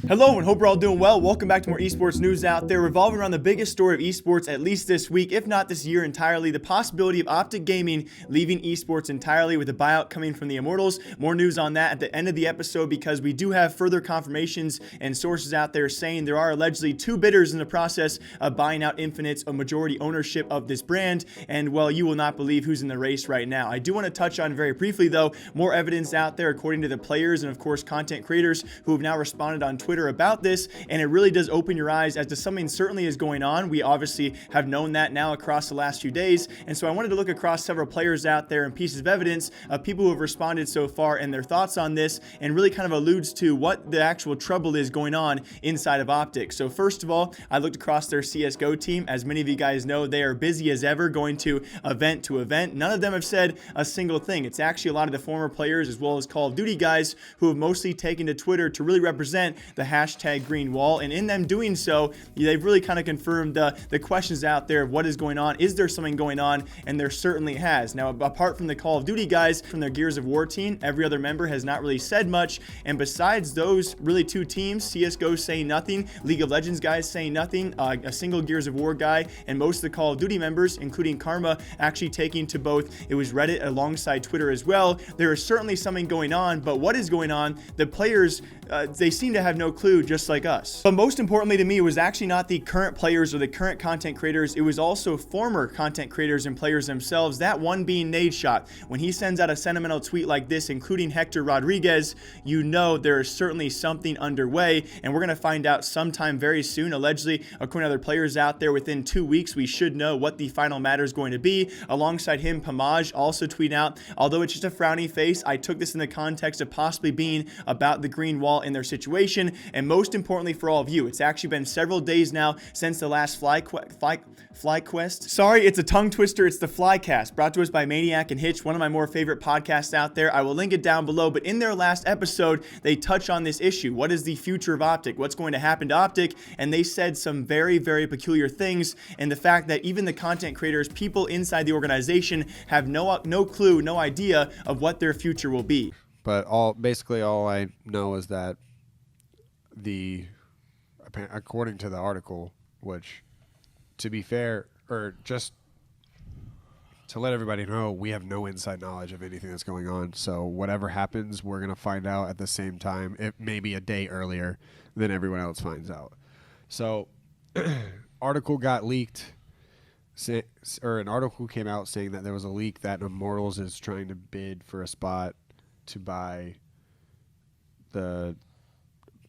Hello and hope we're all doing well. Welcome back to more esports news out there revolving around the biggest story of esports, at least this week, if not this year entirely, the possibility of OpTic Gaming leaving esports entirely with a buyout coming from the Immortals. More news on that at the end of the episode because we do have further confirmations and sources out there saying there are allegedly two bidders in the process of buying out Infinite's majority ownership of this brand, and well, you will not believe who's in the race right now. I do want to touch on very briefly though, more evidence out there according to the players and of course content creators who have now responded on Twitter about this, and it really does open your eyes as to something certainly is going on. We obviously have known that now across the last few days, and so I wanted to look across several players out there and pieces of evidence of people who have responded so far and their thoughts on this, and really kind of alludes to what the actual trouble is going on inside of OpTic. So first of all, I looked across their CSGO team. As many of you guys know, they are busy as ever, going to event. None of them have said a single thing. It's actually a lot of the former players as well as Call of Duty guys who have mostly taken to Twitter to really represent the hashtag green wall, and in them doing so, they've really kind of confirmed the questions out there of what is going on. Is there something going on? And there certainly has. Now, apart from the Call of Duty guys from their Gears of War team, every other member has not really said much, and besides those really two teams, CSGO saying nothing, League of Legends guys saying nothing, a single Gears of War guy, and most of the Call of Duty members, including Karma, actually taking to both, it was Reddit alongside Twitter as well. There is certainly something going on, but what is going on? The players, they seem to have no clue, just like us. But most importantly to me, it was actually not the current players or the current content creators, it was also former content creators and players themselves, that one being Nadeshot. When he sends out a sentimental tweet like this, including Hector Rodriguez, you know there is certainly something underway, and we're going to find out sometime very soon. Allegedly, according to other players out there, within 2 weeks, we should know what the final matter is going to be. Alongside him, Pamaj also tweet out, although it's just a frowny face, I took this in the context of possibly being about the green wall in their situation, and most importantly for all of you, it's actually been several days now since the last Fly Quest. Sorry, it's a tongue twister. It's the Flycast, brought to us by Maniac and Hecz, one of my more favorite podcasts out there. I will link it down below, but in their last episode, they touch on this issue. What is the future of OpTic? What's going to happen to OpTic? And they said some very, very peculiar things, and the fact that even the content creators, people inside the organization, have no clue, no idea of what their future will be. But basically all I know is that according to the article, which, to be fair, or just to let everybody know, we have no inside knowledge of anything that's going on. So whatever happens, we're going to find out at the same time, maybe a day earlier than everyone else finds out. So article got leaked, or an article came out saying that there was a leak that Immortals is trying to bid for a spot to buy the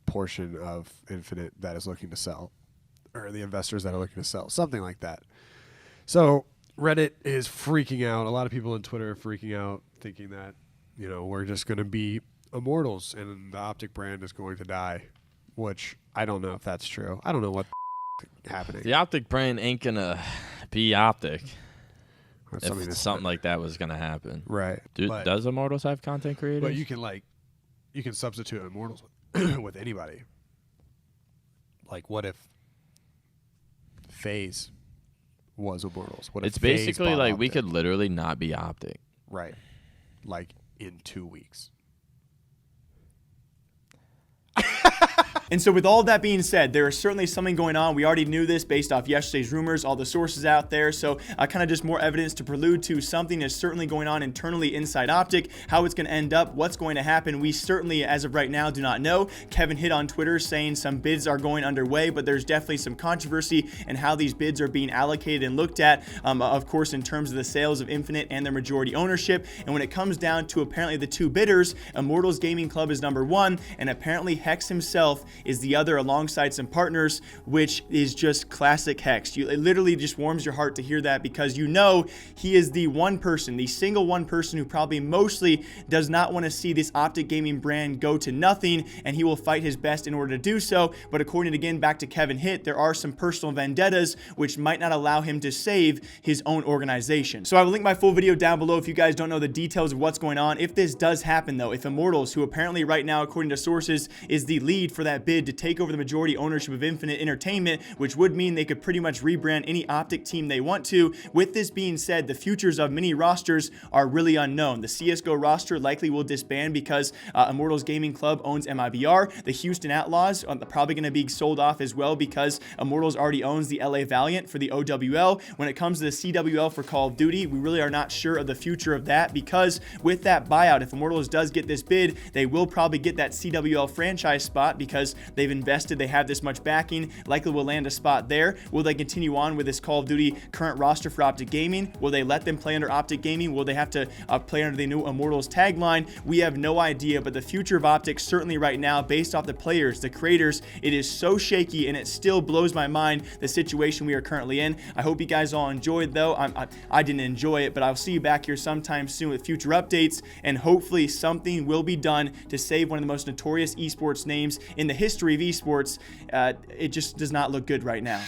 portion of Infinite that is looking to sell, or the investors that are looking to sell, something like that. So Reddit is freaking out. A lot of people on Twitter are freaking out, thinking that, we're just going to be Immortals and the OpTic brand is going to die, which I don't know if that's true. I don't know what's happening. The OpTic brand ain't going to be OpTic. If something like that was going to happen. Right. Does Immortals have content creators? But you can substitute Immortals with anybody. Like, what if FaZe was Immortals? What if it's basically like we OpTic? could literally not be OpTic. Right. Like in 2 weeks. And so with all that being said, there is certainly something going on. We already knew this based off yesterday's rumors, all the sources out there. So kind of just more evidence to prelude to something is certainly going on internally inside OpTic. How it's going to end up, what's going to happen, we certainly, as of right now, do not know. Kevin hit on Twitter saying some bids are going underway, but there's definitely some controversy in how these bids are being allocated and looked at, of course, in terms of the sales of Infinite and their majority ownership. And when it comes down to apparently the two bidders, Immortals Gaming Club is number one, and apparently Hecz himself is the other, alongside some partners, which is just classic Hecz. It literally just warms your heart to hear that, because he is the one person, the single one person who probably mostly does not want to see this OpTic Gaming brand go to nothing, and he will fight his best in order to do so. But according again back to Kevin Hitt, there are some personal vendettas which might not allow him to save his own organization. So I will link my full video down below if you guys don't know the details of what's going on. If this does happen though, if Immortals, who apparently right now according to sources is the lead for that bid to take over the majority ownership of Infinite Entertainment, which would mean they could pretty much rebrand any OpTic team they want to. With this being said, the futures of many rosters are really unknown. The CSGO roster likely will disband because Immortals Gaming Club owns MIBR. The Houston Outlaws are probably going to be sold off as well because Immortals already owns the LA Valiant for the OWL. When it comes to the CWL for Call of Duty, we really are not sure of the future of that, because with that buyout, if Immortals does get this bid, they will probably get that CWL franchise spot because they've invested, they have this much backing, likely will land a spot there. Will they continue on with this Call of Duty current roster for OpTic Gaming? Will they let them play under OpTic Gaming? Will they have to play under the new Immortals tagline? We have no idea, but the future of OpTic certainly right now, based off the players, the creators, it is so shaky, and it still blows my mind the situation we are currently in. I hope you guys all enjoyed, though. I didn't enjoy it, but I'll see you back here sometime soon with future updates, and hopefully something will be done to save one of the most notorious esports names in the history of esports. It just does not look good right now.